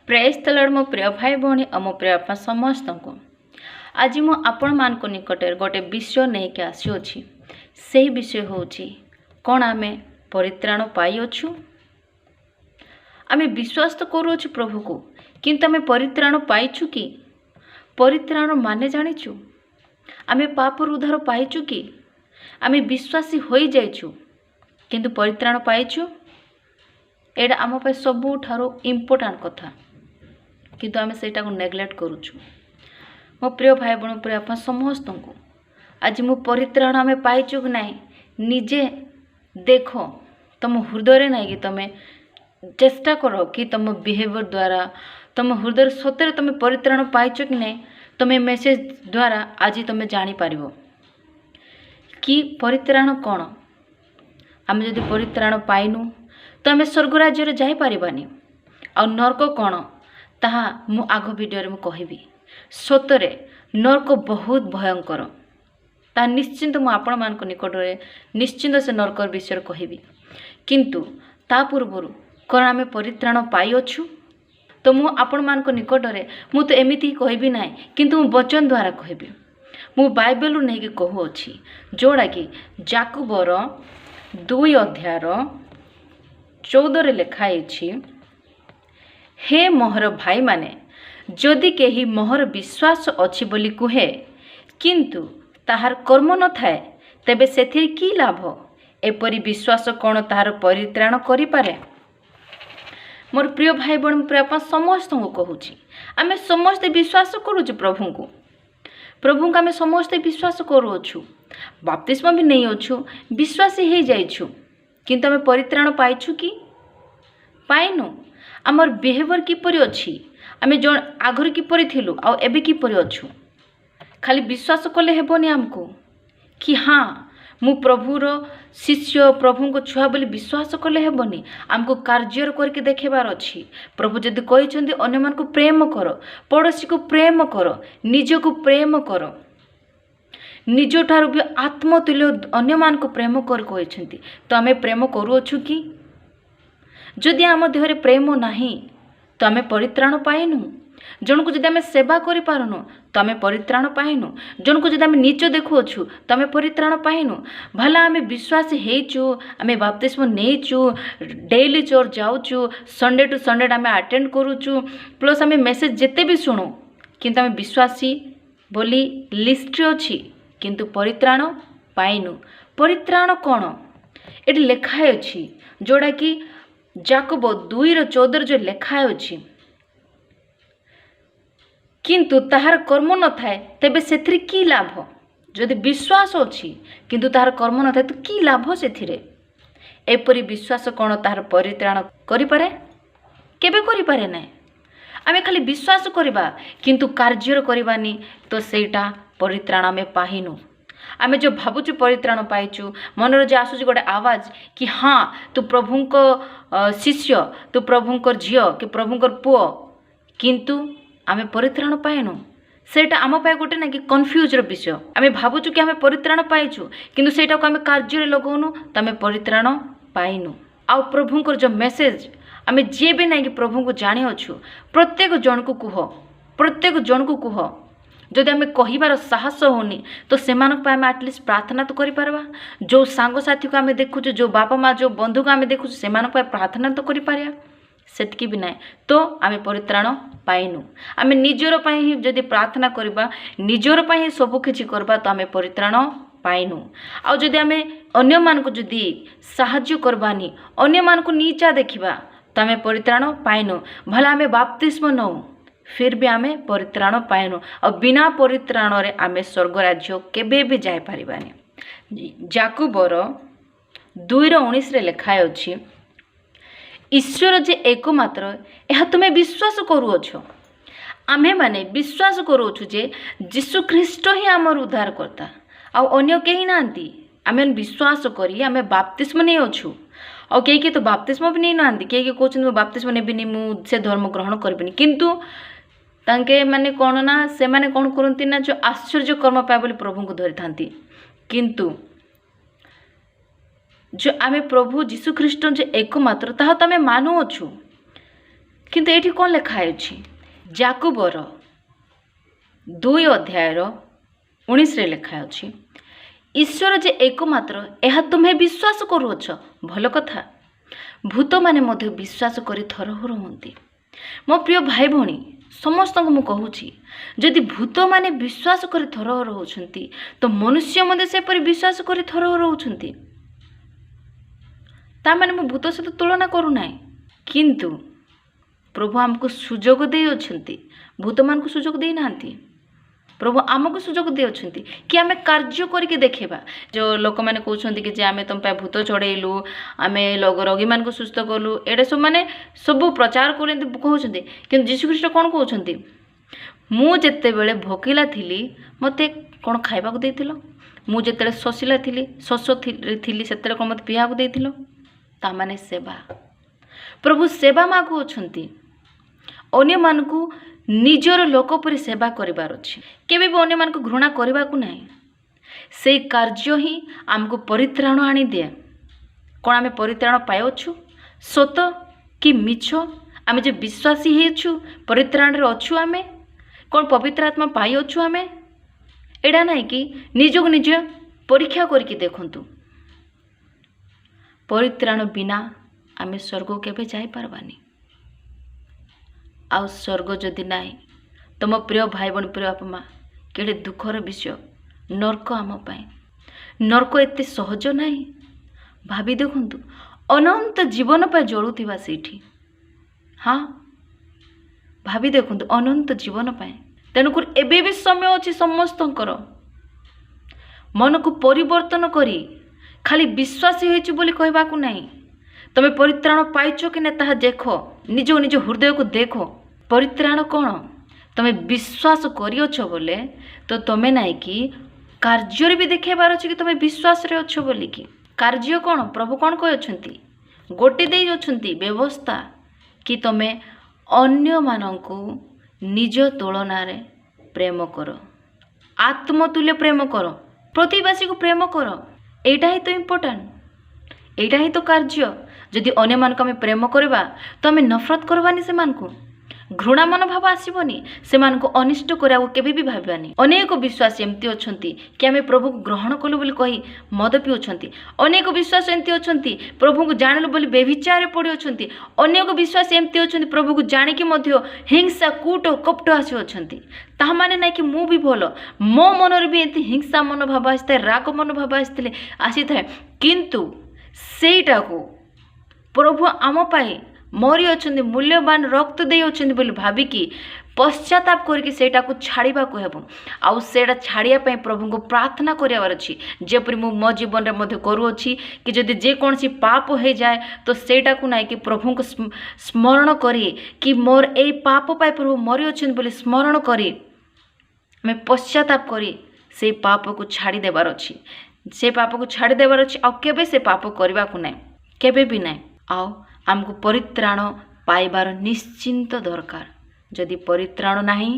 Praise तलड़ मो प्रिय भाई भौणी और मो प्रिय बापा समस्त को आज मु आपण मान निकट गोटे विषय नहीं के आसी से विषय हूँ कौन आम परित्राण पाइछु। आम विश्वास तो करूँ प्रभु को किंतु आम परित्राण पाइछु कि परित्राण माने जानिछु आम पापर उद्धार पाइछु कि आम विश्वासी हो जाइछु किंतु परित्राण पाइछु। एटा आम पे सबुठारो इम्पोर्टाट कथा किंतु आम सेटा को नेग्लेक्ट करुछु। मो प्रिय भाई बहन प्रिय आप समस्त को आज मु परित्राण आम पाइछु कि नहीं निजे देख तुम हृदय ना कि तुम चेष्टा कर कि तुम बिहेवियर द्वारा तुम हृदय सतरे तुम परित्राण पाइछ कि नहीं तुम मेसेज द्वारा आज तुम जापर कि परित्राण कौन। आम जदि परित्राण पाइनु तो आम स्वर्ग राज्य जापारानी आ नरक कौन ताहा मु आग वीडियो में कहबी। सतरे नरक बहुत भयंकर ता निश्चिंत मु आपण मान निकट में निश्चिंत से नरक विषय कहबी किंतु ता पूर्व कौन आम परित्राण पाइछु तो मु आपण मान निकट में मु तो एमती कहबी ना किंतु मु वचन द्वारा कहबी। मु बाइबल नहीं कि कहूँ जोड़ा कि जाकुबर 2 अध्याय 14 लिखाई हे मोहर भाई माने जदि केही मोहर विश्वास अछि बोली कुहे किंतु ताहार कर्म न थाए तेबे सेथिर की लाभ। एपरि विश्वास कौन ताहार परित्राण करि पारे। मोर प्रिय भाई बहन प्रिय समस्त को कहूँ आम समस्ते विश्वास करुचु प्रभु आम समस्ते विश्वास करुचु बपतिस्मा भी नहीं अच्छु विश्वासी हो जाइछु किंतु आम परित्राण पाइछु कि पाइनु। आमर बिहेवियर किपरि अछि आम जो आगर किपरि थिलु आ एबे किपरि अछु खाली विश्वास कले हेबनी आमको कि हाँ मु प्रभुर शिष्य प्रभु को छुआ बोली विश्वास कले हेबनी आमको कार्य करके देखेबार अछि। प्रभु जदि कहिसंती अन्य मान को प्रेम कर पड़ोसी को प्रेम कर निज को प्रेम कर निज ठार भी आत्मतुल्य अन्य मान को प्रेम कर कहिसंती तो आम प्रेम करूछु कि जदि आम देहरे प्रेम नाही तो आम परित्राण पाइनु। जन को जदि आम सेवा करि पारुनु तो आम परित्राण पाइनु। जन को जदि आम नीच देखुछु तो आम परित्राण पाइनु। भला आम विश्वास हेचु आम बपतिस्मा नेचु डेली चर्च जाउछु संडे टू संडे आम अटेंड करूछु प्लस आम मेसेज जेते भी सुनु किंतु आम विश्वासी बोली लिस्ट अछि किंतु परित्राण पाइनु। परित्राण कौन ये लिखाई अछि जोड़ा कि जाकब 2:14 जो लिखाई अछि किंतु ताहार कर्म न थाए तेबे सेथिर की लाभ। जदि विश्वास अछि किंतु ताहार कर्म न थाए तो की लाभ सेथिरे। एपरि विश्वास कौन ताहार परित्राण करि पारे केबे करि पारे नै। आमे खाली विश्वास करिबा किंतु कार्य करिबानी तो सेटा परित्राण आमे पाहिनु। आमे जो भावुचु परित्राण पाइचु मनर जो आसुच गोटे आवाज कि हाँ तू प्रभुंको शिष्य तू प्रभुंकर झियो कि प्रभुंकर पुओ किंतु आमे परित्राण पाइनु सेटा आम पाए गोटे ना कि कन्फ्यूजर विषय। आमे भावुचु कि आमे परित्राण पाइचु किंतु सेटा को आमे कार्य लगौनु तो आमे परित्राण पाइनु। आउ प्रभुंकर जो मेसेज आमे जे भी ना कि प्रभु को जानी अच्छु प्रत्येक जन को कुह जदि आम कहबार साहस होनी तो सेमानक आम एटलिस्ट प्रार्थना तो करि परबा। जो सांगसाथी को आम देखुचु जो बापा माँ जो बंधु को आम देखुचु सेमानक प्रार्थना तो करि पारिया सेतकी भी ना तो आम परित्राण पाइनु। आम निजर ही जदि प्रार्थना करबा निजर ही सब किछि करबा तो आम परित्राण पाइनु। आ जदि आम अन्य मान को जदि साहाय्य करबानी अन्य मान को नीचा देखिबा तो आम परित्राण पाइनु। भला आम बपतिस्मा नौ फिर भी आमे परित्राण पाइनु और बिना परित्राण रे आमे स्वर्ग राज्य केबे भी जाय परिबानी। जाकुबर 2:19 रे लिखाय अछि ईश्वर जे एकमात्र यह तुमे विश्वास करूअछ। आमे माने विश्वास करूछु जे यीशु ख्रीष्ट ही आमर उद्धार करता आ अन्य केही नांती। आमे विश्वास करी आमे बपतिस्मा नै अछु और केही तो बपतिस्मा भी नै नांती केही कहउछन बपतिस्मा नेबिनी मु से धर्म ग्रहण करबिनी किंतु तांके माने कौन ना से माने कौन करती ना जो आश्चर्य कर्म पाए बोली प्रभु को धरी थांती किंतु जो आमे प्रभु यीशु ख्रीष्ट जो एकमात्र ताहा तो आमे मानु अछु କିନ୍ତୁ ଏଇଠି କ'ଣ ଲେଖା ହେଉଛି? ଯାକୁବର 2:19 ଲେଖା ଅଛି, ଈଶ୍ୱର ଯେ ଏକମାତ୍ର ଏହା ତୁମେ ବିଶ୍ୱାସ କରୁଅଛ, ଭଲ କଥା। ଭୂତମାନେ ମଧ୍ୟ ବିଶ୍ୱାସ କରି ଥରହର ହୁଅନ୍ତି। ମୋ ପ୍ରିୟ ଭାଇ ଭଉଣୀ, ସମସ୍ତଙ୍କୁ ମୁଁ କହୁଛି, ଯଦି ଭୂତମାନେ ବିଶ୍ୱାସ କରି ଥରହର ହେଉଛନ୍ତି ତ ମନୁଷ୍ୟ ମଧ୍ୟ ସେପରି ବିଶ୍ୱାସ କରି ଥରହର ହେଉଛନ୍ତି। ତାମାନେ ମୁଁ ଭୂତ ସହିତ ତୁଳନା କରୁନାହିଁ, କିନ୍ତୁ ପ୍ରଭୁ ଆମକୁ ସୁଯୋଗ ଦେଇଅଛନ୍ତି, ଭୂତମାନଙ୍କୁ ସୁଯୋଗ ଦେଇନାହାନ୍ତି। ପ୍ରଭୁ ଆମକୁ ସୁଯୋଗ ଦେଇଅଛନ୍ତି କି ଆମେ କାର୍ଯ୍ୟ କରିକି ଦେଖେଇବା। ଯେଉଁ ଲୋକମାନେ କହୁଛନ୍ତି କି ଯେ ଆମେ ତୁମ ପାଇଁ ଭୂତ ଚଢ଼େଇଲୁ, ଆମେ ରୋଗୀମାନଙ୍କୁ ସୁସ୍ଥ କଲୁ, ଏଇଟା ସବୁମାନେ ସବୁ ପ୍ରଚାର କରନ୍ତି କହୁଛନ୍ତି, କିନ୍ତୁ ଯୀଶୁଖ୍ରୀଷ୍ଟ କ'ଣ କହୁଛନ୍ତି? ମୁଁ ଯେତେବେଳେ ଭୋକିଲା ଥିଲି ମୋତେ କ'ଣ ଖାଇବାକୁ ଦେଇଥିଲ? ମୁଁ ଯେତେବେଳେ ଶୋଷ ଥିଲି ସେତେବେଳେ କ'ଣ ମୋତେ ପିଇବାକୁ ଦେଇଥିଲ? ତାମାନେ ସେବା। ପ୍ରଭୁ ସେବା ମାଗୁଅଛନ୍ତି। ଅନ୍ୟମାନଙ୍କୁ ନିଜର ଲୋକ ପରି ସେବା କରିବାର ଅଛି, କେବେ ବି ଅନ୍ୟମାନଙ୍କୁ ଘୃଣା କରିବାକୁ ନାହିଁ। ସେଇ କାର୍ଯ୍ୟ ହିଁ ଆମକୁ ପରିତ୍ରାଣ ଆଣିଦିଏ। କ'ଣ ଆମେ ପରିତ୍ରାଣ ପାଇଅଛୁ? ସତ କି ମିଛ? ଆମେ ଯେ ବିଶ୍ୱାସୀ ହେଇଛୁ, ପରିତ୍ରାଣରେ ଅଛୁ ଆମେ? କ'ଣ ପବିତ୍ର ଆତ୍ମା ପାଇଅଛୁ ଆମେ? ଏଇଟା ନାହିଁ କି ନିଜକୁ ନିଜ ପରୀକ୍ଷା କରିକି ଦେଖନ୍ତୁ। ପରିତ୍ରାଣ ବିନା ଆମେ ସ୍ୱର୍ଗକୁ କେବେ ଯାଇପାରିବାନି। ଆଉ ସ୍ୱର୍ଗ ଯଦି ନାହିଁ, ତୁମ ପ୍ରିୟ ଭାଇ ଭଉଣୀ, ପ୍ରିୟ ବାପା ମା, କେଡ଼େ ଦୁଃଖର ବିଷୟ। ନର୍କ ଆମ ପାଇଁ, ନର୍କ ଏତେ ସହଜ ନାହିଁ। ଭାବି ଦେଖନ୍ତୁ, ଅନନ୍ତ ଜୀବନ ପାଇଁ ଜଳୁଥିବା ସେଇଠି। ହଁ, ଭାବି ଦେଖନ୍ତୁ, ଅନନ୍ତ ଜୀବନ ପାଇଁ। ତେଣୁକରି ଏବେ ବି ସମୟ ଅଛି ସମସ୍ତଙ୍କର ମନକୁ ପରିବର୍ତ୍ତନ କରି ଖାଲି ବିଶ୍ୱାସୀ ହୋଇଛି ବୋଲି କହିବାକୁ ନାହିଁ। ତମେ ପରିତ୍ରାଣ ପାଇଛ କି ନା ତାହା ଦେଖ, ନିଜ ହୃଦୟକୁ ଦେଖ। ପରିତ୍ରାଣ କ'ଣ? ତମେ ବିଶ୍ୱାସ କରିଅଛ ବୋଲେ ତ ତମେ ନାହିଁ କି କାର୍ଯ୍ୟରେ ବି ଦେଖାଇବାର ଅଛି କି ତମେ ବିଶ୍ୱାସରେ ଅଛ ବୋଲିକି। କାର୍ଯ୍ୟ କ'ଣ? ପ୍ରଭୁ କ'ଣ କହିଅଛନ୍ତି? ଗୋଟେ ଦେଇଅଛନ୍ତି ବ୍ୟବସ୍ଥା କି ତମେ ଅନ୍ୟମାନଙ୍କୁ ନିଜ ତୁଳନାରେ ପ୍ରେମ କର, ଆତ୍ମତୁଲ୍ୟ ପ୍ରେମ କର, ପ୍ରତିବାସୀକୁ ପ୍ରେମ କର। ଏଇଟା ହିଁ ତ ଇମ୍ପୋର୍ଟାଣ୍ଟ, ଏଇଟା ହିଁ ତ କାର୍ଯ୍ୟ। ଯଦି ଅନ୍ୟମାନଙ୍କୁ ଆମେ ପ୍ରେମ କରିବା ତ ଆମେ ନଫରତ କରବାନି, ସେମାନଙ୍କୁ ଘୃଣା ମନୋଭାବ ଆସିବନି, ସେମାନଙ୍କୁ ଅନିଷ୍ଟ କରିବାକୁ କେବେ ବି ଭାବିବାନି। ଅନେକ ବିଶ୍ୱାସୀ ଏମିତି ଅଛନ୍ତି କି ଆମେ ପ୍ରଭୁକୁ ଗ୍ରହଣ କଲୁ ବୋଲି କହି ମଦ ପିଉଛନ୍ତି। ଅନେକ ବିଶ୍ୱାସ ଏମିତି ଅଛନ୍ତି ପ୍ରଭୁଙ୍କୁ ଜାଣିଲୁ ବୋଲି ବ୍ୟଭିଚାରରେ ପଡ଼ିଅଛନ୍ତି। ଅନେକ ବିଶ୍ୱାସୀ ଏମିତି ଅଛନ୍ତି ପ୍ରଭୁକୁ ଜାଣିକି ମଧ୍ୟ ହିଂସା, କୂଟ, କପଟ ଆସିଅଛନ୍ତି। ତାହା ମାନେ ନାହିଁ କି ମୁଁ ବି ଭଲ, ମୋ ମନରେ ବି ଏମିତି ହିଂସା ମନୋଭାବ ଆସିଥାଏ, ରାଗ ମନୋଭାବ ଆସିଥାଏ, କିନ୍ତୁ ସେଇଟାକୁ ପ୍ରଭୁ ଆମ ପାଇଁ ମରିଅଛନ୍ତି, ମୂଲ୍ୟବାନ ରକ୍ତ ଦେଇଅଛନ୍ତି ବୋଲି ଭାବିକି ପଶ୍ଚାତାପ କରିକି ସେଇଟାକୁ ଛାଡ଼ିବାକୁ ହେବ। ଆଉ ସେଇଟା ଛାଡ଼ିବା ପାଇଁ ପ୍ରଭୁଙ୍କୁ ପ୍ରାର୍ଥନା କରିବାର ଅଛି, ଯେପରି ମୁଁ ମୋ ଜୀବନରେ ମଧ୍ୟ କରୁଅଛି କି ଯଦି ଯେକୌଣସି ପାପ ହେଇଯାଏ ତ ସେଇଟାକୁ ନାହିଁ କି ପ୍ରଭୁଙ୍କୁ ସ୍ମରଣ କରି କି ମୋର ଏଇ ପାପ ପାଇଁ ପ୍ରଭୁ ମରିଅଛନ୍ତି ବୋଲି ସ୍ମରଣ କରି ଆମେ ପଶ୍ଚାତାପ କରି ସେଇ ପାପକୁ ଛାଡ଼ି ଦେବାର ଅଛି। ସେ ପାପକୁ ଛାଡ଼ି ଦେବାର ଅଛି, ଆଉ କେବେ ସେ ପାପ କରିବାକୁ ନାହିଁ, କେବେ ବି ନାହିଁ। ଆଉ ଆମକୁ ପରିତ୍ରାଣ ପାଇବାର ନିଶ୍ଚିନ୍ତ ଦରକାର। ଯଦି ପରିତ୍ରାଣ ନାହିଁ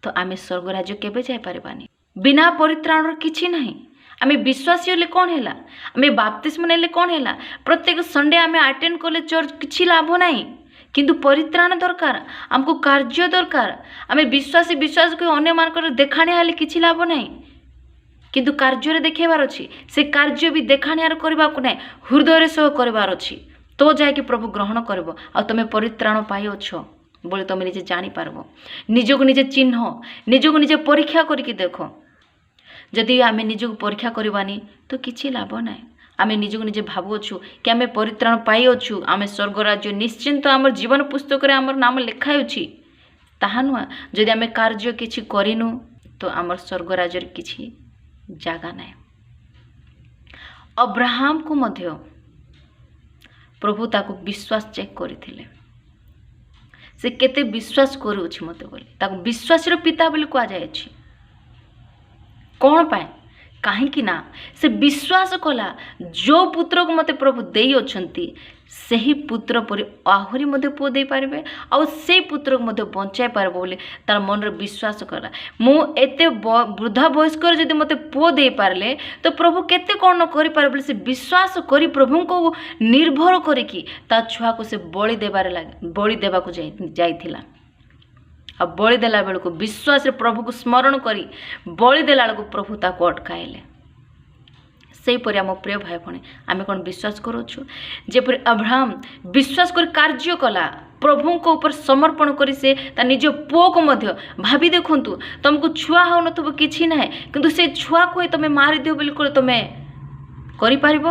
ତ ଆମେ ସ୍ୱର୍ଗ ରାଜ୍ୟ କେବେ ଯାଇପାରିବାନି। ବିନା ପରିତ୍ରାଣର କିଛି ନାହିଁ। ଆମେ ବିଶ୍ୱାସୀ ହେଲେ କ'ଣ ହେଲା? ଆମେ ବାପ୍ତିସ୍ମ ନେଲେ କ'ଣ ହେଲା? ପ୍ରତ୍ୟେକ ସଣ୍ଡେ ଆମେ ଆଟେଣ୍ଡ କଲେ ଚର୍ଚ୍ଚ, କିଛି ଲାଭ ନାହିଁ। କିନ୍ତୁ ପରିତ୍ରାଣ ଦରକାର, ଆମକୁ କାର୍ଯ୍ୟ ଦରକାର। ଆମେ ବିଶ୍ୱାସ କରି ଅନ୍ୟମାନଙ୍କର ଦେଖାଣିଆ ହେଲେ କିଛି ଲାଭ ନାହିଁ, କିନ୍ତୁ କାର୍ଯ୍ୟରେ ଦେଖାଇବାର ଅଛି। ସେ କାର୍ଯ୍ୟ ବି ଦେଖାଣିଆର କରିବାକୁ ନାହିଁ, ହୃଦୟରେ ସହ କରିବାର ଅଛି। ତ ଯାଇକି ପ୍ରଭୁ ଗ୍ରହଣ କରିବ। ଆଉ ତମେ ପରିତ୍ରାଣ ପାଇଅଛ ବୋଲି ତମେ ନିଜେ ଜାଣିପାରିବ। ନିଜକୁ ନିଜେ ଚିହ୍ନ, ନିଜକୁ ନିଜେ ପରୀକ୍ଷା କରିକି ଦେଖ। ଯଦି ଆମେ ନିଜକୁ ପରୀକ୍ଷା କରିବାନି ତ କିଛି ଲାଭ ନାହିଁ। ଆମେ ନିଜକୁ ନିଜେ ଭାବୁଅଛୁ କି ଆମେ ପରିତ୍ରାଣ ପାଇଅଛୁ, ଆମେ ସ୍ୱର୍ଗ ରାଜ୍ୟ ନିଶ୍ଚିନ୍ତ ଆମର ଜୀବନ ପୁସ୍ତକରେ ଆମର ନାମ ଲେଖା ହେଉଛି, ତାହା ନୁହେଁ। ଯଦି ଆମେ କାର୍ଯ୍ୟ କିଛି କରିନୁ ତ ଆମର ସ୍ୱର୍ଗ ରାଜ୍ୟରେ କିଛି ଜାଗା ନାହିଁ। ଅବ୍ରାହମକୁ ମଧ୍ୟ ପ୍ରଭୁ ତାକୁ ବିଶ୍ୱାସ ଚେକ୍ କରିଥିଲେ। ସେ କେତେ ବିଶ୍ୱାସ କରୁଅଛି ମୋତେ ବୋଲି, ତାକୁ ବିଶ୍ୱାସର ପିତା ବୋଲି କୁହାଯାଇଛି। କ'ଣ ପାଇଁ? କାହିଁକି ନା ସେ ବିଶ୍ୱାସ କଲା, ଯେଉଁ ପୁତ୍ରକୁ ମୋତେ ପ୍ରଭୁ ଦେଇଅଛନ୍ତି ସେହି ପୁତ୍ର ପରି ଆହୁରି ମଧ୍ୟ ପୁଅ ଦେଇପାରିବେ ଆଉ ସେଇ ପୁତ୍ରକୁ ମଧ୍ୟ ବଞ୍ଚାଇ ପାରିବ ବୋଲି ତାର ମନରେ ବିଶ୍ୱାସ କଲା। ମୁଁ ଏତେ ବୃଦ୍ଧା ବୟସ୍କରେ ଯଦି ମୋତେ ପୁଅ ଦେଇପାରିଲେ ତ ପ୍ରଭୁ କେତେ କ'ଣ ନ କରିପାରିବେ ବୋଲି ସେ ବିଶ୍ୱାସ କରି ପ୍ରଭୁଙ୍କୁ ନିର୍ଭର କରିକି ତା ଛୁଆକୁ ସେ ବଳି ଦେବାକୁ ଯାଇଥିଲା। ଆଉ ବଳି ଦେଲା ବେଳକୁ ବିଶ୍ୱାସରେ ପ୍ରଭୁକୁ ସ୍ମରଣ କରି ବଳି ଦେଲା ବେଳକୁ ପ୍ରଭୁ ତାକୁ ଅଟକାଇଲେ। ସେହିପରି ଆମ ପ୍ରିୟ ଭାଇ ଭଉଣୀ ଆମେ କ'ଣ ବିଶ୍ୱାସ କରୁଛୁ? ଯେପରି ଅବ୍ରାହମ ବିଶ୍ୱାସ କରି କାର୍ଯ୍ୟ କଲା, ପ୍ରଭୁଙ୍କ ଉପରେ ସମର୍ପଣ କରି ସେ ତା ନିଜ ପୁଅକୁ ମଧ୍ୟ ଭାବି ଦେଖନ୍ତୁ, ତୁମକୁ ଛୁଆ ହେଉନଥିବ କିଛି ନାହିଁ, କିନ୍ତୁ ସେ ଛୁଆକୁ ହିଁ ତୁମେ ମାରିଦିଅ ବୋଲି କହିଲେ ତୁମେ କରିପାରିବ?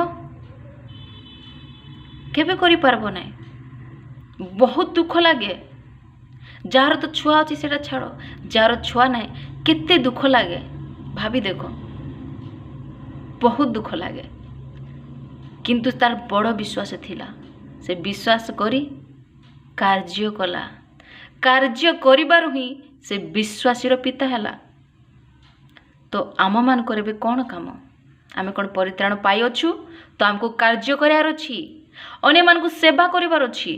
କେବେ କରିପାରିବ ନାହିଁ। ବହୁତ ଦୁଃଖ ଲାଗେ। ଯାହାର ତ ଛୁଆ ଅଛି ସେଇଟା ଛାଡ଼, ଯାହାର ଛୁଆ ନାହିଁ କେତେ ଦୁଃଖ ଲାଗେ ଭାବି ଦେଖ, ବହୁତ ଦୁଃଖ ଲାଗେ। କିନ୍ତୁ ତାର ବଡ଼ ବିଶ୍ୱାସ ଥିଲା, ସେ ବିଶ୍ୱାସ କରି କାର୍ଯ୍ୟ କଲା। କାର୍ଯ୍ୟ କରିବାରୁ ହିଁ ସେ ବିଶ୍ୱାସୀର ପିତା ହେଲା। ତ ଆମମାନଙ୍କର ଏବେ କ'ଣ କାମ? ଆମେ କ'ଣ ପରିତ୍ରାଣ ପାଇଅଛୁ? ତ ଆମକୁ କାର୍ଯ୍ୟ କରିବାର ଅଛି, ଅନ୍ୟମାନଙ୍କୁ ସେବା କରିବାର ଅଛି।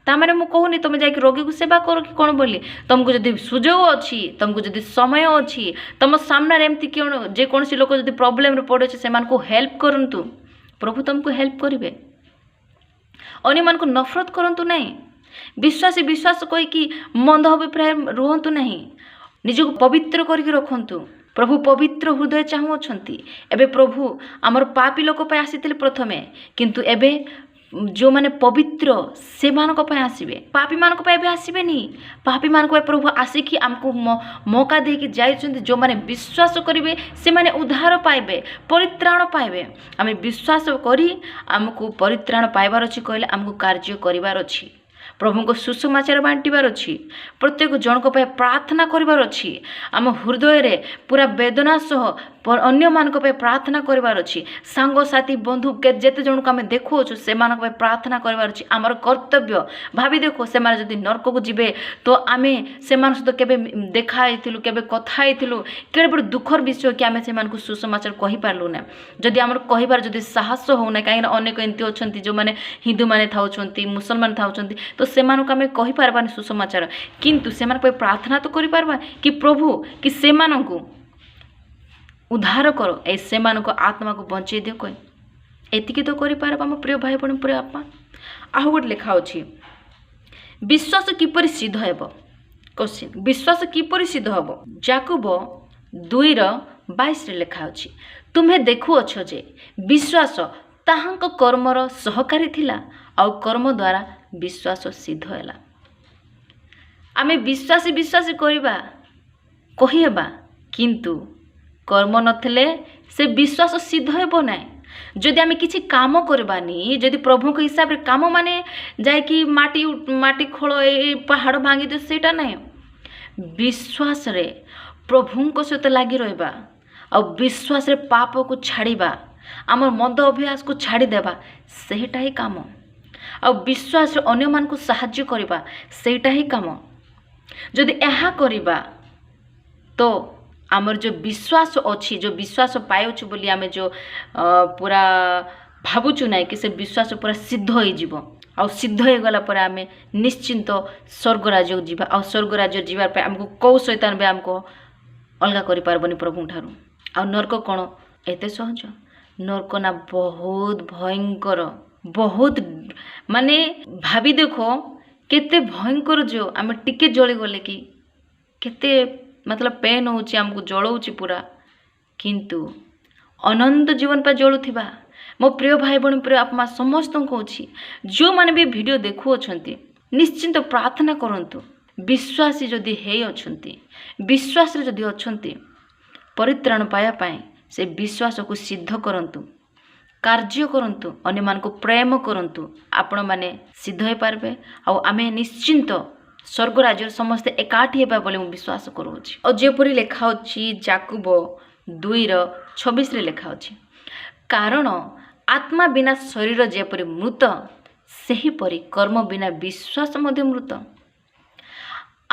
ତାମାନେ ମୁଁ କହୁନି ତୁମେ ଯାଇକି ରୋଗୀକୁ ସେବା କର କି କ'ଣ ବୋଲି। ତୁମକୁ ଯଦି ସୁଯୋଗ ଅଛି, ତୁମକୁ ଯଦି ସମୟ ଅଛି, ତୁମ ସାମ୍ନାରେ ଏମିତି ଯେକୌଣସି ଲୋକ ଯଦି ପ୍ରୋବ୍ଲେମରେ ପଡ଼ୁଛି ସେମାନଙ୍କୁ ହେଲ୍ପ କରନ୍ତୁ, ପ୍ରଭୁ ତୁମକୁ ହେଲ୍ପ କରିବେ। ଅନ୍ୟମାନଙ୍କୁ ନଫରତ କରନ୍ତୁ ନାହିଁ। ବିଶ୍ୱାସ କହିକି ମନ୍ଦ ଅଭିପ୍ରାୟ ରୁହନ୍ତୁ ନାହିଁ। ନିଜକୁ ପବିତ୍ର କରିକି ରଖନ୍ତୁ। ପ୍ରଭୁ ପବିତ୍ର ହୃଦୟ ଚାହୁଁଅଛନ୍ତି। ଏବେ ପ୍ରଭୁ ଆମର ପାପୀ ଲୋକ ପାଇଁ ଆସିଥିଲେ ପ୍ରଥମେ, କିନ୍ତୁ ଏବେ ଯେଉଁମାନେ ପବିତ୍ର ସେମାନଙ୍କ ପାଇଁ ଆସିବେ, ପାପୀମାନଙ୍କ ପାଇଁ ଏବେ ଆସିବେନି। ପାପୀମାନଙ୍କ ପାଇଁ ପ୍ରଭୁ ଆସିକି ଆମକୁ ମୌକା ଦେଇକି ଯାଇଛନ୍ତି। ଯେଉଁମାନେ ବିଶ୍ୱାସ କରିବେ ସେମାନେ ଉଦ୍ଧାର ପାଇବେ, ପରିତ୍ରାଣ ପାଇବେ। ଆମେ ବିଶ୍ୱାସ କରି ଆମକୁ ପରିତ୍ରାଣ ପାଇବାର ଅଛି କହିଲେ ଆମକୁ କାର୍ଯ୍ୟ କରିବାର ଅଛି, ପ୍ରଭୁଙ୍କ ସୁସମାଚାର ବାଣ୍ଟିବାର ଅଛି, ପ୍ରତ୍ୟେକ ଜଣଙ୍କ ପାଇଁ ପ୍ରାର୍ଥନା କରିବାର ଅଛି। ଆମ ହୃଦୟରେ ପୁରା ବେଦନା ସହ ଅନ୍ୟମାନଙ୍କ ପାଇଁ ପ୍ରାର୍ଥନା କରିବାର ଅଛି। ସାଙ୍ଗସାଥି ବନ୍ଧୁ ଯେତେ ଜଣକୁ ଆମେ ଦେଖୁଅଛୁ ସେମାନଙ୍କ ପାଇଁ ପ୍ରାର୍ଥନା କରିବାର ଅଛି, ଆମର କର୍ତ୍ତବ୍ୟ। ଭାବି ଦେଖ, ସେମାନେ ଯଦି ନର୍କକୁ ଯିବେ ତ ଆମେ ସେମାନଙ୍କ ସହିତ କେବେ ଦେଖା ହେଇଥିଲୁ, କେବେ କଥା ହେଇଥିଲୁ? କେଡ଼େ ବଡ଼ ଦୁଃଖର ବିଷୟ କି ଆମେ ସେମାନଙ୍କୁ ସୁସମାଚାର କହିପାରିଲୁ ନା। ଯଦି ଆମର କହିବାର ଯଦି ସାହସ ହେଉନାହିଁ, କାହିଁକିନା ଅନେକ ଏମିତି ଅଛନ୍ତି ଯେଉଁମାନେ ହିନ୍ଦୁମାନେ ଥାଉଛନ୍ତି, ମୁସଲମାନ ଥାଉଛନ୍ତି, ତ ସେମାନଙ୍କୁ ଆମେ କହିପାରିବାନି ସୁସମାଚାର, କିନ୍ତୁ ସେମାନଙ୍କ ପାଇଁ ପ୍ରାର୍ଥନା ତ କରିପାରିବା କି ପ୍ରଭୁ କି ସେମାନଙ୍କୁ ଉଦ୍ଧାର କର, ସେମାନଙ୍କ ଆତ୍ମାକୁ ବଞ୍ଚେଇ ଦିଅ କହି ଏତିକି ତ କରିପାରିବା ଆମ ପ୍ରିୟ ଭାଇ ଭଉଣୀ, ପ୍ରିୟ ବାପା। ଆଉ ଗୋଟେ ଲେଖା ଅଛି, ବିଶ୍ୱାସ କିପରି ସିଦ୍ଧ ହେବ? କ୍ୱେଶ୍ଚିନ୍, ବିଶ୍ୱାସ କିପରି ସିଦ୍ଧ ହେବ? ଯାକୁବ 2:22 ଲେଖା ଅଛି, ତୁମେ ଦେଖୁଅଛ ଯେ ବିଶ୍ୱାସ ତାହାଙ୍କ କର୍ମର ସହକାରୀ ଥିଲା, ଆଉ କର୍ମ ଦ୍ୱାରା ବିଶ୍ୱାସ ସିଦ୍ଧ ହେଲା। ଆମେ ବିଶ୍ୱାସୀ କରିବା କହିହେବା, କିନ୍ତୁ କର୍ମ ନଥିଲେ ସେ ବିଶ୍ୱାସ ସିଦ୍ଧ ହେବ ନାହିଁ। ଯଦି ଆମେ କିଛି କାମ କରିବାନି, ଯଦି ପ୍ରଭୁଙ୍କ ହିସାବରେ କାମ ମାନେ ଯାଇକି ମାଟି ଖୋଳ, ଏ ପାହାଡ଼ ଭାଙ୍ଗି ଦିଅ, ସେଇଟା ନାହିଁ। ବିଶ୍ୱାସରେ ପ୍ରଭୁଙ୍କ ସହିତ ଲାଗି ରହିବା, ଆଉ ବିଶ୍ୱାସରେ ପାପକୁ ଛାଡ଼ିବା, ଆମର ମନ୍ଦ ଅଭ୍ୟାସକୁ ଛାଡ଼ିଦେବା, ସେଇଟା ହିଁ କାମ। ଆଉ ବିଶ୍ୱାସରେ ଅନ୍ୟମାନଙ୍କୁ ସାହାଯ୍ୟ କରିବା, ସେଇଟା ହିଁ କାମ। ଯଦି ଏହା କରିବା ତ ଆମର ଯେଉଁ ବିଶ୍ୱାସ ଅଛି, ଯେଉଁ ବିଶ୍ୱାସ ପାଉଛୁ ବୋଲି ଆମେ ଯେଉଁ ପୁରା ଭାବୁଛୁ ନାହିଁ କି ସେ ବିଶ୍ୱାସ ପୁରା ସିଦ୍ଧ ହୋଇଯିବ। ଆଉ ସିଦ୍ଧ ହୋଇଗଲା ପରେ ଆମେ ନିଶ୍ଚିନ୍ତ ସ୍ୱର୍ଗ ରାଜ୍ୟକୁ ଯିବା। ଆଉ ସ୍ୱର୍ଗ ରାଜ୍ୟ ଯିବା ପାଇଁ ଆମକୁ କେଉଁ ଶୈତାନ ବି ଆମକୁ ଅଲଗା କରିପାରିବନି ପ୍ରଭୁଙ୍କ ଠାରୁ। ଆଉ ନର୍କ କ'ଣ ଏତେ ସହଜ? ନର୍କ ନା ବହୁତ ଭୟଙ୍କର, ବହୁତ ମାନେ ଭାବି ଦେଖ କେତେ ଭୟଙ୍କର। ଯେଉଁ ଆମେ ଟିକେ ଜଳିଗଲେ କି କେତେ ମତଲବ ପେନ୍ ହେଉଛି, ଆମକୁ ଜଳଉଛି ପୁରା, କିନ୍ତୁ ଅନନ୍ତ ଜୀବନ ପାଇଁ ଜଳୁଥିବା ମୋ ପ୍ରିୟ ଭାଇ ଭଉଣୀ, ପ୍ରିୟ ଆପମା ସମସ୍ତଙ୍କୁ କହୁଛି, ଯେଉଁମାନେ ବି ଭିଡ଼ିଓ ଦେଖୁଅଛନ୍ତି ନିଶ୍ଚିନ୍ତ ପ୍ରାର୍ଥନା କରନ୍ତୁ। ବିଶ୍ୱାସୀ ଯଦି ହେଇଅଛନ୍ତି, ବିଶ୍ୱାସରେ ଯଦି ଅଛନ୍ତି, ପରିତ୍ରାଣ ପାଇବା ପାଇଁ ସେ ବିଶ୍ୱାସକୁ ସିଦ୍ଧ କରନ୍ତୁ, କାର୍ଯ୍ୟ କରନ୍ତୁ, ଅନ୍ୟମାନଙ୍କୁ ପ୍ରେମ କରନ୍ତୁ, ଆପଣମାନେ ସିଦ୍ଧ ହୋଇପାରିବେ। ଆଉ ଆମେ ନିଶ୍ଚିନ୍ତ ସ୍ୱର୍ଗ ରାଜ୍ୟରେ ସମସ୍ତେ ଏକାଠି ହେବା ବୋଲି ମୁଁ ବିଶ୍ୱାସ କରୁଅଛି। ଆଉ ଯେପରି ଲେଖା ଅଛି ଯାକୁବ 2:26 ଲେଖା ଅଛି, କାରଣ ଆତ୍ମା ବିନା ଶରୀର ଯେପରି ମୃତ, ସେହିପରି କର୍ମ ବିନା ବିଶ୍ୱାସ ମଧ୍ୟ ମୃତ।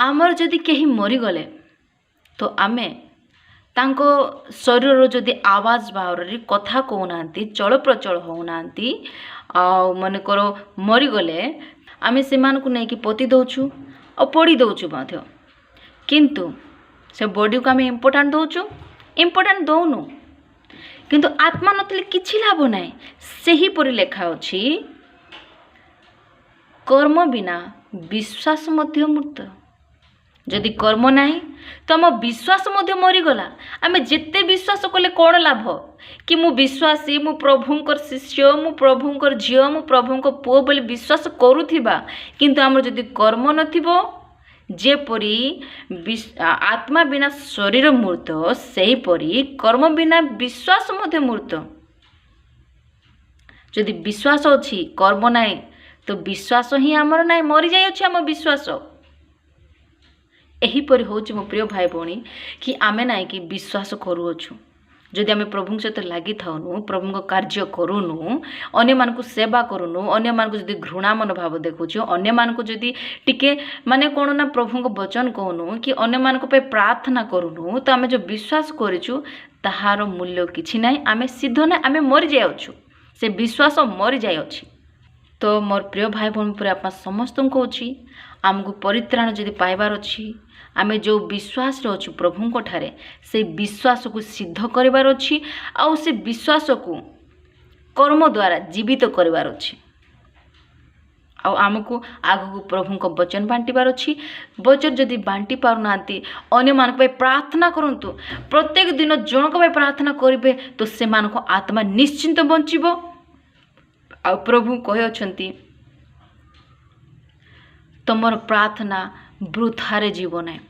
ଆମର ଯଦି କେହି ମରିଗଲେ ତ ଆମେ ତାଙ୍କ ଶରୀରର ଯଦି ଆବାଜ ବାହାରରେ କଥା କହୁନାହାନ୍ତି, ଚଳପ୍ରଚଳ ହେଉନାହାନ୍ତି, ଆଉ ମନେକର ମରିଗଲେ ଆମେ ସେମାନଙ୍କୁ ନେଇକି ପୋତି ଦେଉଛୁ ଆଉ ପୋଡ଼ି ଦେଉଛୁ ମଧ୍ୟ। କିନ୍ତୁ ସେ ବଡ଼ିକୁ ଆମେ ଇମ୍ପୋର୍ଟାଣ୍ଟ ଦେଉଛୁ? ଇମ୍ପୋର୍ଟାଣ୍ଟ ଦେଉନୁ। କିନ୍ତୁ ଆତ୍ମା ନଥିଲେ କିଛି ଲାଭ ନାହିଁ। ସେହିପରି ଲେଖା ଅଛି, କର୍ମ ବିନା ବିଶ୍ୱାସ ମଧ୍ୟ ମୃତ। ଯଦି କର୍ମ ନାହିଁ ତ ଆମ ବିଶ୍ୱାସ ମଧ୍ୟ ମରିଗଲା। ଆମେ ଯେତେ ବିଶ୍ୱାସ କଲେ କ'ଣ ଲାଭ? କି ମୁଁ ବିଶ୍ୱାସୀ, ମୁଁ ପ୍ରଭୁଙ୍କର ଶିଷ୍ୟ, ମୁଁ ପ୍ରଭୁଙ୍କର ଝିଅ, ମୁଁ ପ୍ରଭୁଙ୍କ ପୁଅ ବୋଲି ବିଶ୍ୱାସ କରୁଥିବା, କିନ୍ତୁ ଆମର ଯଦି କର୍ମ ନଥିବ, ଯେପରି ଆତ୍ମା ବିନା ଶରୀର ମୃତ, ସେହିପରି କର୍ମ ବିନା ବିଶ୍ୱାସ ମଧ୍ୟ ମୃତ। ଯଦି ବିଶ୍ୱାସ ଅଛି କର୍ମ ନାହିଁ ତ ବିଶ୍ୱାସ ହିଁ ଆମର ନାହିଁ, ମରିଯାଇଅଛି ଆମ ବିଶ୍ୱାସ। ଏହିପରି ହେଉଛି ମୋ ପ୍ରିୟ ଭାଇ ଭଉଣୀ କି ଆମେ ନାହିଁ କି ବିଶ୍ୱାସ କରୁଅଛୁ। ଯଦି ଆମେ ପ୍ରଭୁଙ୍କ ସହିତ ଲାଗିଥାଉନୁ, ପ୍ରଭୁଙ୍କ କାର୍ଯ୍ୟ କରୁନୁ, ଅନ୍ୟମାନଙ୍କୁ ସେବା କରୁନୁ, ଅନ୍ୟମାନଙ୍କୁ ଯଦି ଘୃଣା ମନୋଭାବ ଦେଖୁଛୁ, ଅନ୍ୟମାନଙ୍କୁ ଯଦି ଟିକେ ମାନେ କ'ଣ ନା ପ୍ରଭୁଙ୍କ ବଚନ କହୁନୁ କି ଅନ୍ୟମାନଙ୍କ ପାଇଁ ପ୍ରାର୍ଥନା କରୁନୁ, ତ ଆମେ ଯେଉଁ ବିଶ୍ୱାସ କରିଛୁ ତାହାର ମୂଲ୍ୟ କିଛି ନାହିଁ। ଆମେ ସିଦ୍ଧ ନାହିଁ, ଆମେ ମରିଯାଇଅଛୁ। ସେ ବିଶ୍ୱାସ ମରିଯାଇଅଛି। ତ ମୋର ପ୍ରିୟ ଭାଇ ଭଉଣୀ ଉପରେ ଆପଣ ସମସ୍ତଙ୍କୁ କହୁଛି, ଆମକୁ ପରିତ୍ରାଣ ଯଦି ପାଇବାର ଅଛି, ଆମେ ଯେଉଁ ବିଶ୍ୱାସରେ ଅଛୁ ପ୍ରଭୁଙ୍କ ଠାରେ, ସେଇ ବିଶ୍ୱାସକୁ ସିଦ୍ଧ କରିବାର ଅଛି ଆଉ ସେ ବିଶ୍ୱାସକୁ କର୍ମ ଦ୍ୱାରା ଜୀବିତ କରିବାର ଅଛି। ଆଉ ଆମକୁ ଆଗକୁ ପ୍ରଭୁଙ୍କ ବଚନ ବାଣ୍ଟିବାର ଅଛି। ବଚନ ଯଦି ବାଣ୍ଟି ପାରୁନାହାନ୍ତି, ଅନ୍ୟମାନଙ୍କ ପାଇଁ ପ୍ରାର୍ଥନା କରନ୍ତୁ। ପ୍ରତ୍ୟେକ ଦିନ ଜଣଙ୍କ ପାଇଁ ପ୍ରାର୍ଥନା କରିବେ ତ ସେମାନଙ୍କ ଆତ୍ମା ନିଶ୍ଚିନ୍ତ ବଞ୍ଚିବ। ଆଉ ପ୍ରଭୁ କହିଅଛନ୍ତି, ତମର ପ୍ରାର୍ଥନା ବୃଥାରେ ଯିବ ନାହିଁ।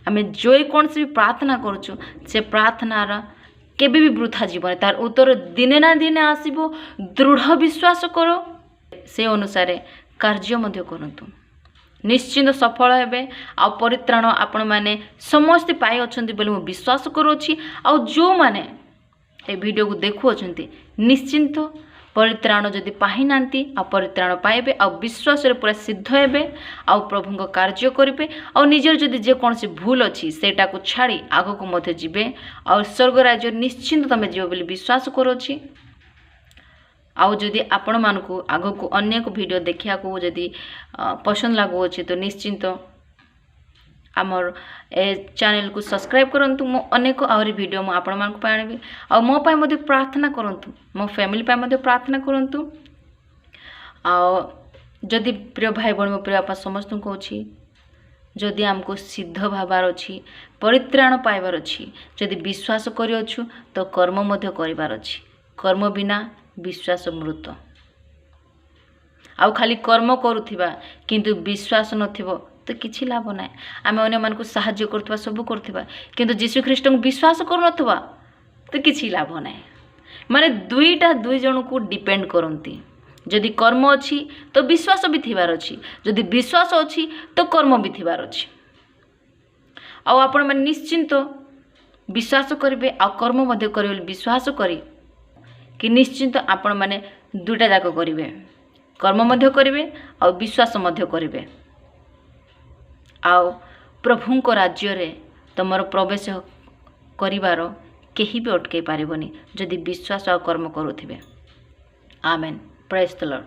ଆମେ ଯେକୌଣସି ବି ପ୍ରାର୍ଥନା କରୁଛୁ, ସେ ପ୍ରାର୍ଥନାର କେବେ ବି ବୃଥା ଯିବ ନାହିଁ। ତାର ଉତ୍ତର ଦିନେ ନା ଦିନେ ଆସିବ। ଦୃଢ଼ ବିଶ୍ୱାସ କର, ସେ ଅନୁସାରେ କାର୍ଯ୍ୟ ମଧ୍ୟ କରନ୍ତୁ, ନିଶ୍ଚିନ୍ତ ସଫଳ ହେବେ। ଆଉ ପରିତ୍ରାଣ ଆପଣମାନେ ସମସ୍ତେ ପାଇଅଛନ୍ତି ବୋଲି ମୁଁ ବିଶ୍ୱାସ କରୁଅଛି। ଆଉ ଯେଉଁମାନେ ଏ ଭିଡ଼ିଓକୁ ଦେଖୁଅଛନ୍ତି, ନିଶ୍ଚିନ୍ତ ପରିତ୍ରାଣ ଯଦି ପାଇନାହାନ୍ତି ଆଉ ପରିତ୍ରାଣ ପାଇବେ, ଆଉ ବିଶ୍ୱାସରେ ପୁରା ସିଦ୍ଧ ହେବେ, ଆଉ ପ୍ରଭୁଙ୍କ କାର୍ଯ୍ୟ କରିବେ, ଆଉ ନିଜର ଯଦି ଯେକୌଣସି ଭୁଲ ଅଛି ସେଇଟାକୁ ଛାଡ଼ି ଆଗକୁ ମଧ୍ୟ ଯିବେ, ଆଉ ସ୍ୱର୍ଗ ରାଜ୍ୟ ନିଶ୍ଚିନ୍ତ ତୁମେ ଯିବ ବୋଲି ବିଶ୍ୱାସ କରୁଅଛି। ଆଉ ଯଦି ଆପଣମାନଙ୍କୁ ଆଗକୁ ଅନେକ ଭିଡ଼ିଓ ଦେଖିବାକୁ ଯଦି ପସନ୍ଦ ଲାଗୁଅଛି ତ ନିଶ୍ଚିନ୍ତ ଆମର ଏ ଚ୍ୟାନେଲକୁ ସବସ୍କ୍ରାଇବ୍ କରନ୍ତୁ। ମୁଁ ଅନେକ ଆହୁରି ଭିଡ଼ିଓ ମୁଁ ଆପଣମାନଙ୍କ ପାଇଁ ଆଣିବି। ଆଉ ମୋ ପାଇଁ ମଧ୍ୟ ପ୍ରାର୍ଥନା କରନ୍ତୁ, ମୋ ଫ୍ୟାମିଲି ପାଇଁ ମଧ୍ୟ ପ୍ରାର୍ଥନା କରନ୍ତୁ। ଆଉ ଯଦି ପ୍ରିୟ ଭାଇ ଭଉଣୀ, ମୋ ପ୍ରିୟ ବାପା ସମସ୍ତଙ୍କୁ କହୁଛି, ଯଦି ଆମକୁ ସିଦ୍ଧ ଭାବାର ଅଛି, ପରିତ୍ରାଣ ପାଇବାର ଅଛି, ଯଦି ବିଶ୍ୱାସ କରିଅଛୁ ତ କର୍ମ ମଧ୍ୟ କରିବାର ଅଛି। କର୍ମ ବିନା ବିଶ୍ୱାସ ମୃତ। ଆଉ ଖାଲି କର୍ମ କରୁଥିବା କିନ୍ତୁ ବିଶ୍ୱାସ ନଥିବ ତ କିଛି ଲାଭ ନାହିଁ। ଆମେ ଅନ୍ୟମାନଙ୍କୁ ସାହାଯ୍ୟ କରୁଥିବା, ସବୁ କରୁଥିବା, କିନ୍ତୁ ଯୀଶୁ ଖ୍ରୀଷ୍ଟଙ୍କୁ ବିଶ୍ୱାସ କରୁନଥିବା ତ କିଛି ଲାଭ ନାହିଁ। ମାନେ ଦୁଇଟା ଦୁଇ ଜଣକୁ ଡିପେଣ୍ଡ କରନ୍ତି। ଯଦି କର୍ମ ଅଛି ତ ବିଶ୍ୱାସ ବି ଥିବାର ଅଛି, ଯଦି ବିଶ୍ୱାସ ଅଛି ତ କର୍ମ ବି ଥିବାର ଅଛି। ଆଉ ଆପଣମାନେ ନିଶ୍ଚିନ୍ତ ବିଶ୍ୱାସ କରିବେ ଆଉ କର୍ମ ମଧ୍ୟ କରିବେ ବୋଲି ବିଶ୍ୱାସ କରି କି ନିଶ୍ଚିନ୍ତ ଆପଣମାନେ ଦୁଇଟା ଯାକ କରିବେ, କର୍ମ ମଧ୍ୟ କରିବେ ଆଉ ବିଶ୍ୱାସ ମଧ୍ୟ କରିବେ। ଆଉ ପ୍ରଭୁଙ୍କ ରାଜ୍ୟରେ ତୁମର ପ୍ରବେଶ କରିବାର କେହି ବି ଅଟକାଇ ପାରିବନି ଯଦି ବିଶ୍ୱାସ ଆଉ କର୍ମ କରୁଥିବେ। ଆମେନ୍। ପ୍ରେଜ୍ ଦ ଲର୍ଡ।